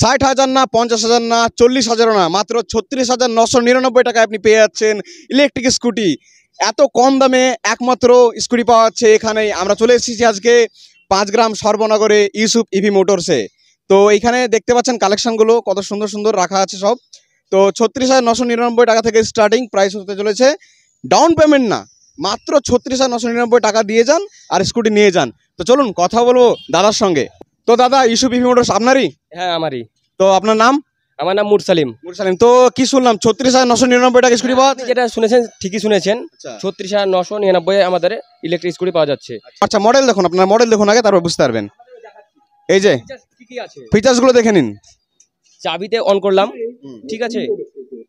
60,000 না, 50,000 না, 40,000 না, মাত্র 36,999 টাকায় আপনি পেয়ে যাচ্ছেন ইলেকট্রিক স্কুটি। এত কম দামে একমাত্র স্কুটি পাওয়া যাচ্ছে এখানেই। আমরা চলে এসেছি আজকে 5 গ্রাম সর্বনগরে ইউসুফ ইভি মোটরসে। তো এইখানে দেখতে পাচ্ছেন কালেকশনগুলো কত সুন্দর সুন্দর রাখা আছে সব। তো 36,999 টাকা থেকে স্টার্টিং প্রাইস হতে চলেছে। ডাউন পেমেন্ট না, মাত্র 36,999 টাকা দিয়ে যান আর স্কুটি নিয়ে যান। তো চলুন কথা বলবো দাদার সঙ্গে। তো দাদা, ইউসুফ ইভি মোটরস আপনারই? হ্যাঁ আমারই। তো আপনার নাম? আমার নাম মুরসালিম। মুরসালিম। তো কি শুনলাম 36,999 টাকা স্কুটি পাওয়া আপনি যেটা শুনেছেন ঠিকই শুনেছেন, 36,999 আমাদের ইলেকট্রিক স্কুটি পাওয়া যাচ্ছে। আচ্ছা, মডেল দেখুন, আপনার মডেল দেখুন আগে, তারপর বুঝতে পারবেন। এই যে কি কি আছে ফিচার্স গুলো দেখে নিন। চাবিতে অন করলাম, ঠিক আছে,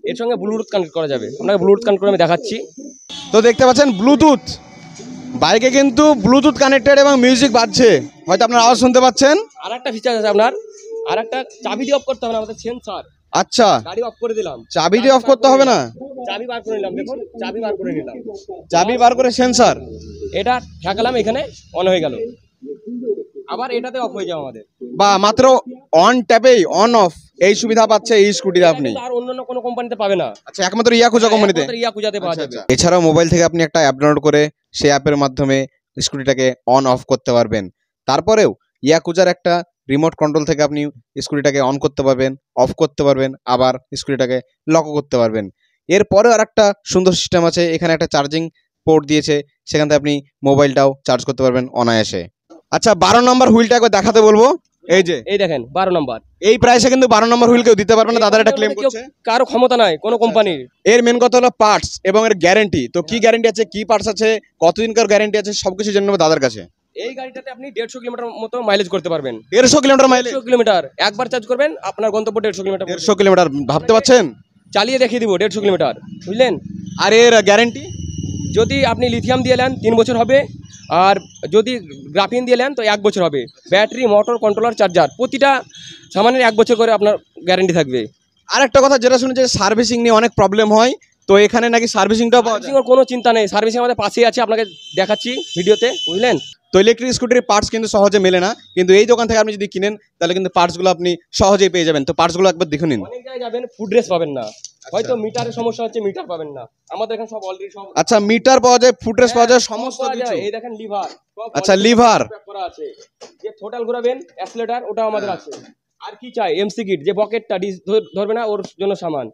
এর সঙ্গে ব্লুটুথ কানেক্ট করা যাবে। আপনাকে ব্লুটুথ কানেক্ট করে আমি দেখাচ্ছি। তো দেখতে পাচ্ছেন ব্লুটুথ, বাইকে কিন্তু ব্লুটুথ কানেক্টেড এবং মিউজিক বাজছে, হয়তো আপনার আওয়াজ শুনতে পাচ্ছেন। আর একটা ফিচার আছে আপনার, আর একটা চাবি দিয়ে অফ করতে হবে না, আমাদের সেন্সর। আচ্ছা, গাড়ি অফ করে দিলাম, চাবি দিয়ে অফ করতে হবে না, চাবি বার করে নিলাম, দেখুন চাবি বার করে নিলাম, চাবি বার করে সেন্সর এটা ঠেকালাম, এখানে অন হয়ে গেল, আবার এটাতে অফ হয়ে যাবে আমাদের। বা মাত্র অন ট্যাপেই অন অফ এই সুবিধা পাচ্ছে এই স্কুটিতে আপনি। আর অন্য কোনো কোম্পানিতে পাবে না। আচ্ছা, একমাত্র ইয়াকুজা কোম্পানিতে। ইয়াকুজাতে পাওয়া যাবে। এছাড়াও মোবাইল থেকে আপনি একটা অ্যাপ ডাউনলোড করে সেই অ্যাপের মাধ্যমে স্কুটিটাকে অন অফ করতে পারবেন। তারপরেও ইয়াকুজার একটা রিমোট কন্ট্রোল থেকে আপনি স্কুটিটাকে অন করতে পারবেন, অফ করতে পারবেন, আবার স্কুটিটাকে লকও করতে পারবেন। এরপরেও আর একটা সুন্দর সিস্টেম আছে, এখানে একটা চার্জিং পোর্ট দিয়েছে, সেখান থেকে আপনি মোবাইলটাও চার্জ করতে পারবেন অনায়াসে। আচ্ছা, 12 নম্বর হুইলটা একবার দেখাতে বলবো। এই যে এই দেখেন 12 নম্বর। এই প্রাইসে কিন্তু 12 নম্বর হুইল কেউ দিতে পারবে না, দাদার এটা ক্লেম করছে। কারো ক্ষমতা নাই কোনো কোম্পানির। এর মেন কথা হলো পার্টস এবং এর গ্যারান্টি। তো কি গ্যারান্টি আছে, কি পার্টস আছে, কতদিনকার গ্যারান্টি আছে, সবকিছু জেনে নেবো দাদার কাছে। এই গাড়িটাতে আপনি 150 কিলোমিটার মতো মাইলেজ করতে পারবেন। 150 কিলোমিটার মাইলেজ? 150 কিলোমিটার একবার চার্জ করবেন, আপনার গন্তব্য 150 কিলোমিটার। 150 কিলোমিটার ভাবতে পারছেন? চালিয়ে দেখিয়ে দিব 150 কিলোমিটার, বুঝলেন। আর এর গ্যারান্টি? যদি আপনি লিথিয়াম দিয়ে নেন 3 বছর হবে, আর যদি গ্রাফিন দিয়ে নেন তো 1 বছর হবে। ব্যাটারি, মোটর, কন্ট্রোলার, চার্জার প্রতিটা সামানের 1 বছর করে আপনার গ্যারান্টি থাকবে। আর একটা কথা যেটা শুনেছি, সার্ভিসিং নিয়ে অনেক প্রবলেম হয়, তো এখানে নাকি সার্ভিসিংটাও পাওয়া যায়? সার্ভিসিংয়ের কোনো চিন্তা নেই, সার্ভিসিং আমাদের পাশেই আছে, আপনাকে দেখাচ্ছি ভিডিওতে, বুঝলেন। তো ইলেকট্রিক স্কুটির পার্টস কিন্তু সহজে মেলে না, কিন্তু এই দোকান থেকে আপনি যদি কিনেন তাহলে কিন্তু পার্টসগুলো আপনি সহজেই পেয়ে যাবেন। তো পার্টসগুলো একবার দেখে নিন। অনেক জায়গায় যাবেন ফুডরেস পাবেন না, হয়তো মিটারের সমস্যা হচ্ছে, মিটার পাবেন না, আমাদের এখানে সব অলরেডি সব। আচ্ছা, মিটার পাওয়া যায়, ফুটরেস পাওয়া যায়, সমস্ত কিছু। এই দেখেন লিভার, আচ্ছা, লিভার করা আছে, যে টোটাল ঘোরাবেন অ্যাক্সিলারেটর ওটা আমাদের আছে। আর কি চাই, এমসি কিট, যে বকেটটা ধরবে না ওর জন্য সামান,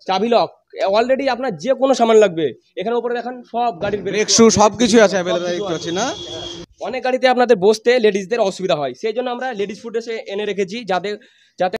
চাবি লক, অলরেডি আপনার যে কোনো সামান লাগবে এখানে উপরে দেখেন সব গাড়ির ব্রেক শু সবকিছু আছে अवेलेबल, দেখতে পাচ্ছি না। অনেক গাড়িতে আপনাদের বসতে লেডিসদের অসুবিধা হয়, সেই জন্য আমরা লেডিস ফুড এনে রেখেছি, যাতে